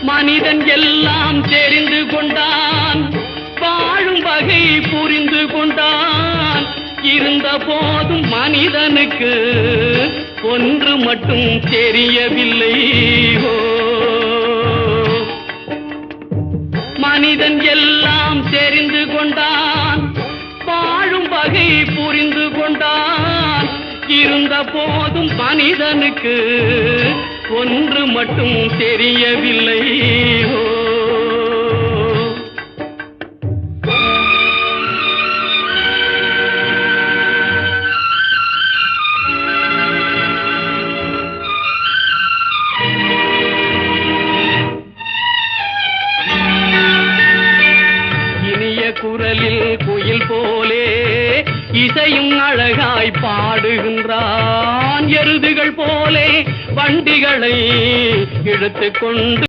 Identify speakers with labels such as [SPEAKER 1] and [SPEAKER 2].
[SPEAKER 1] மனிதன் எல்லாம் தெரிந்து கொண்டான், வாழும் வகை புரிந்து கொண்டான். இருந்த போதும் மனிதனுக்கு ஒன்று மட்டும் தெரியவில்லை. மனிதன் எல்லாம் தெரிந்து கொண்டான், வாழும் வகை புரிந்து கொண்டான். இருந்த போதும் மனிதனுக்கு ஒன்று மட்டும் தெரியவில்லை. இனிய குரலில் குயில் போலே இசையும் அழகாய் பாடுகின்றான். எருதுகள் போலே வண்டிகளை இழுத்துக் கொண்டு